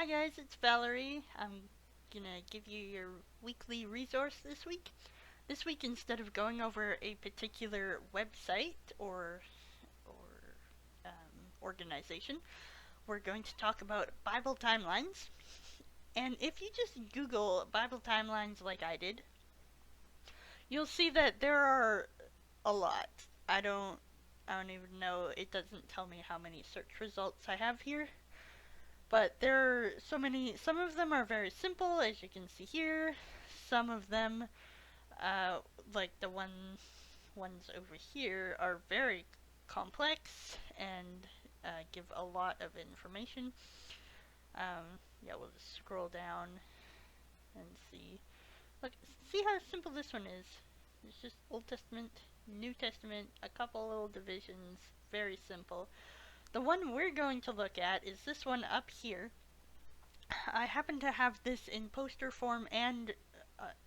Hi guys, it's Valerie. I'm gonna give you your weekly resource this week. This week, instead of going over a particular website or organization, we're going to talk about Bible timelines. And if you just Google Bible timelines like I did, you'll see that there are a lot. I don't I don't even know. It doesn't tell me how many search results I have here. But there are so many. Some of them are very simple, as you can see here. Some of them, uh, like the ones over here, are very complex and give a lot of information. Yeah, we'll just scroll down and see. Look, see how simple this one is. It's just Old Testament, New Testament, a couple little divisions, very simple. The one we're going to look at is this one up here. I happen to have this in poster form and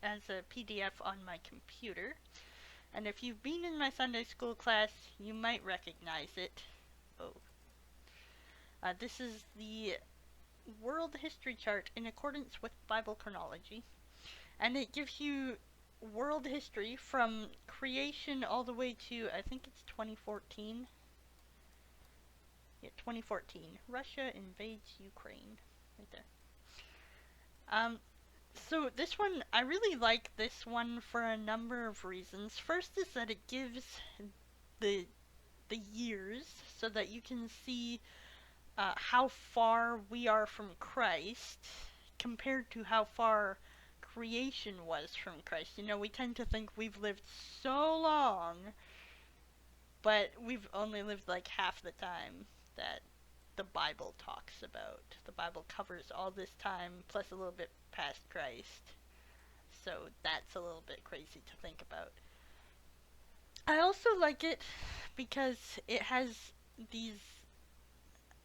as a PDF on my computer. And if you've been in my Sunday school class, you might recognize it. Oh. This is the World History Chart in accordance with Bible chronology. And it gives you world history from creation all the way to, I think it's 2014. Yeah, 2014. Russia invades Ukraine. Right there. Um, So this one, I really like this one for a number of reasons. First is that it gives the the years so that you can see how far we are from Christ compared to how far creation was from Christ. You know, we tend to think we've lived so long, but we've only lived like half the time that the Bible talks about. The Bible covers all this time plus a little bit past Christ. So that's a little bit crazy to think about. I also like it because it has these,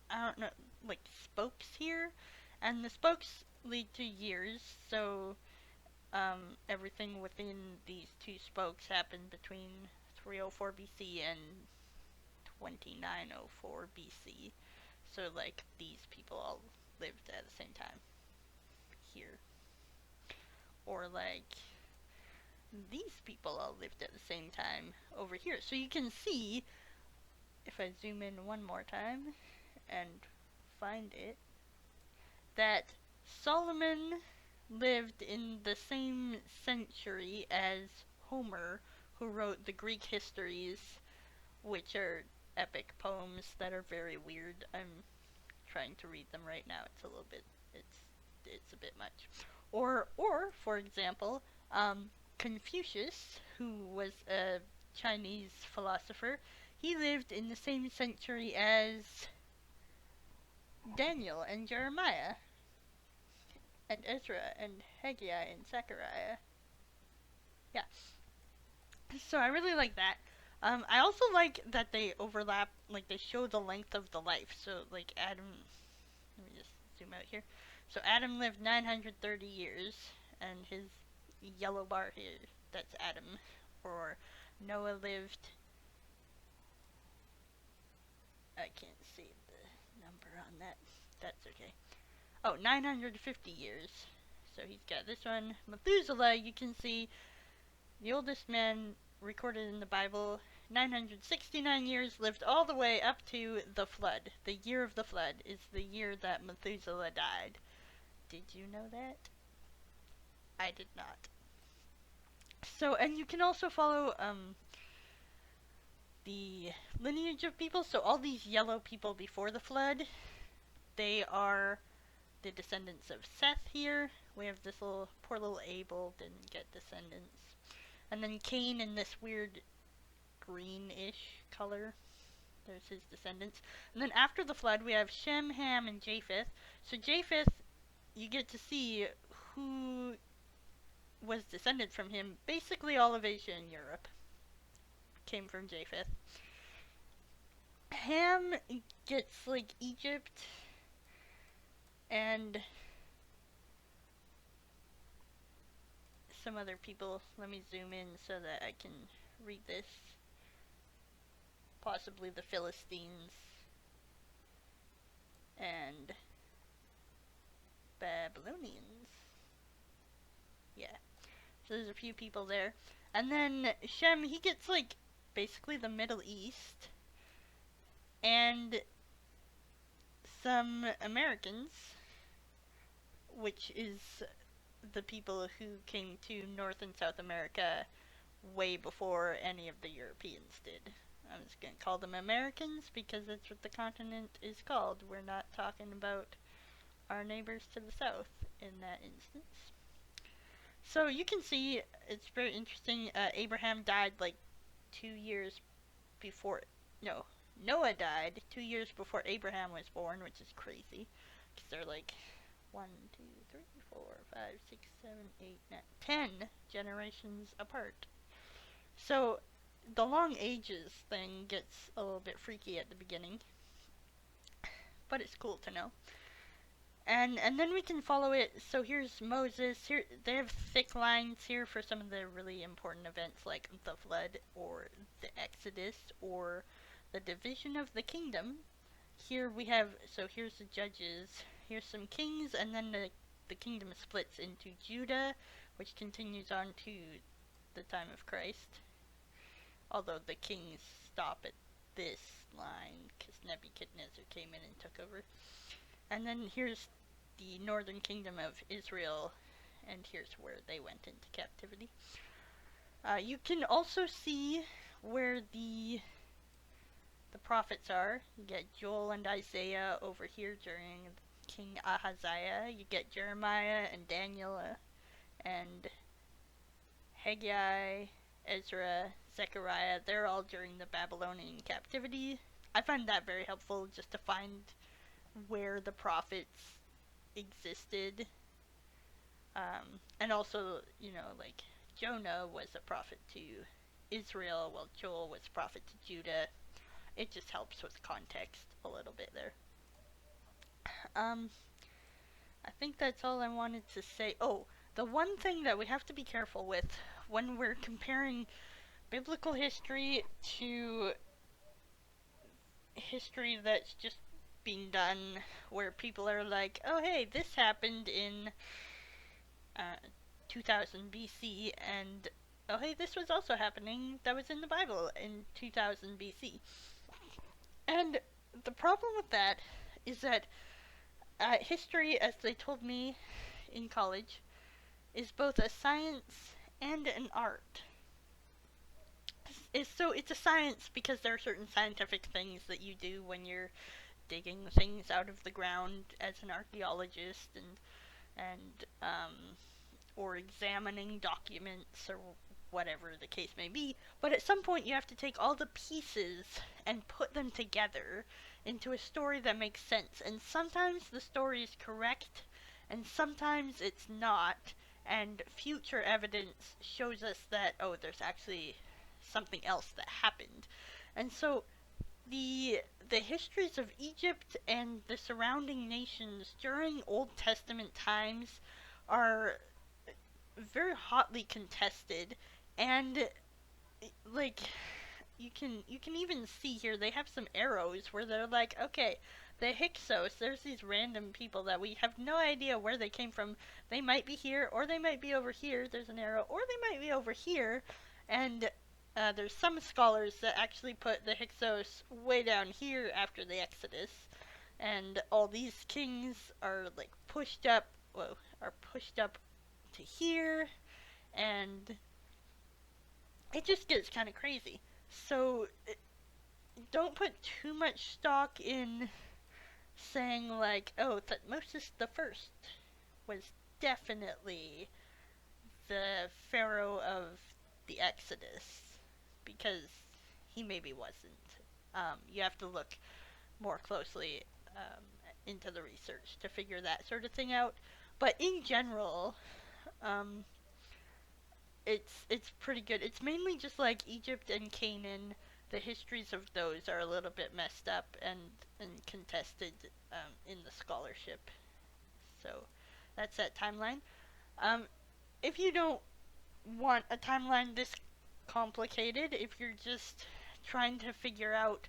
I don't know, like spokes here, and the spokes lead to years, so everything within these two spokes happened between 304 BC and 2904 BC. So, like, these people all lived at the same time here. Or, like, these people all lived at the same time over here. So you can see, if I zoom in one more time and find it, that Solomon lived in the same century as Homer, who wrote the Greek histories, which are epic poems that are very weird. I'm trying to read them right now. It's a little bit, it's a bit much. Or for example, Confucius, who was a Chinese philosopher, he lived in the same century as Daniel and Jeremiah and Ezra and Haggai and Zechariah. Yeah. So I really like that. I also like that they overlap, like they show the length of the life. So like Adam, let me just zoom out here. So Adam lived 930 years, and his yellow bar here, that's Adam. Or Noah lived, I can't see the number on that. That's okay. Oh, 950 years. So he's got this one. Methuselah, you can see the oldest man recorded in the Bible, 969 years, lived all the way up to the flood. The year of the flood is the year that Methuselah died. Did you know that? I did not. So, and you can also follow the lineage of people. So all these yellow people before the flood, they are the descendants of Seth here. We have this poor little Abel didn't get descendants. And then Cain in this weird greenish color. There's his descendants. And then after the flood, we have Shem, Ham, and Japheth. So Japheth, you get to see who was descended from him. Basically all of Asia and Europe came from Japheth. Ham gets like Egypt and some other people. Let me zoom in so that I can read this. Possibly the Philistines and Babylonians. Yeah. So there's a few people there. And then Shem, he gets like basically the Middle East and some Americans, which is the people who came to North and South America way before any of the Europeans did. I'm just going to call them Americans because that's what the continent is called. We're not talking about our neighbors to the south in that instance. So you can see it's very interesting. Abraham died like 2 years before. No, Noah died 2 years before Abraham was born, which is crazy. Because they're like 1, 2, 3, 4, 5, 6, 7, 8, 9, 10 generations apart. So the long ages thing gets a little bit freaky at the beginning, but it's cool to know. And then we can follow it. So here's Moses. Here they have thick lines here for some of the really important events like the flood or the Exodus or the division of the kingdom. Here we have, so here's the judges. Here's some kings, and then the kingdom splits into Judah, which continues on to the time of Christ. Although the kings stop at this line because Nebuchadnezzar came in and took over. And then here's the northern kingdom of Israel, and here's where they went into captivity. You can also see where the prophets are. You get Joel and Isaiah over here during King Ahaziah. You get Jeremiah and Daniel and Haggai, Ezra, Zechariah. They're all during the Babylonian captivity. I find that very helpful just to find where the prophets existed. And also, like Jonah was a prophet to Israel, while Joel was a prophet to Judah. It just helps with context a little bit there. I think that's all I wanted to say. Oh, the one thing that we have to be careful with when we're comparing biblical history to history that's just being done, where people are like, oh hey, this happened in 2000 BC, and oh hey, this was also happening that was in the Bible in 2000 BC. And the problem with that is that history, as they told me in college, is both a science and an art. So it's a science because there are certain scientific things that you do when you're digging things out of the ground as an archaeologist and or examining documents or whatever the case may be. But at some point you have to take all the pieces and put them together into a story that makes sense. And sometimes the story is correct and sometimes it's not. And future evidence shows us that, oh, there's actually something else that happened. And so the histories of Egypt and the surrounding nations during Old Testament times are very hotly contested, and like you can even see here they have some arrows where they're like, okay, the Hyksos, there's these random people that we have no idea where they came from. They might be here or they might be over here. There's an arrow, or they might be over here. And there's some scholars that actually put the Hyksos way down here after the Exodus, and all these kings are like pushed up to here, and it just gets kind of crazy. So don't put too much stock in saying like, oh, Thutmose the First was definitely the pharaoh of the Exodus, because he maybe wasn't. You have to look more closely into the research to figure that sort of thing out. But in general, it's pretty good. It's mainly just like Egypt and Canaan. The histories of those are a little bit messed up and contested in the scholarship. So that's that timeline. If you don't want a timeline this complicated, if you're just trying to figure out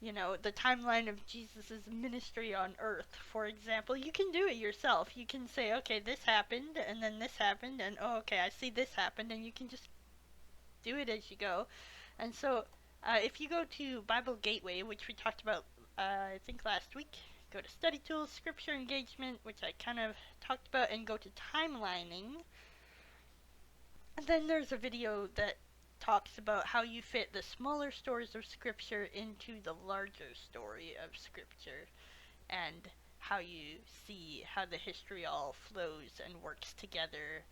the timeline of Jesus' ministry on earth, for example. You can do it yourself. You can say, okay, this happened, and then this happened, and oh, okay, I see this happened, and you can just do it as you go. And so, if you go to Bible Gateway, which we talked about, I think last week, go to Study Tools, Scripture Engagement, which I kind of talked about, and go to Timelining. And then there's a video that talks about how you fit the smaller stories of Scripture into the larger story of Scripture, and how you see how the history all flows and works together.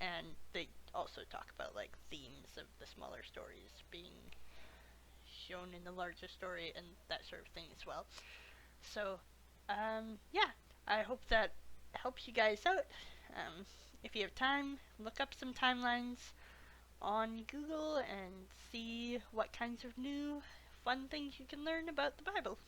And they also talk about like themes of the smaller stories being shown in the larger story and that sort of thing as well. So, yeah, I hope that helps you guys out. Um, if you have time, look up some timelines on Google and see what kinds of new fun things you can learn about the Bible.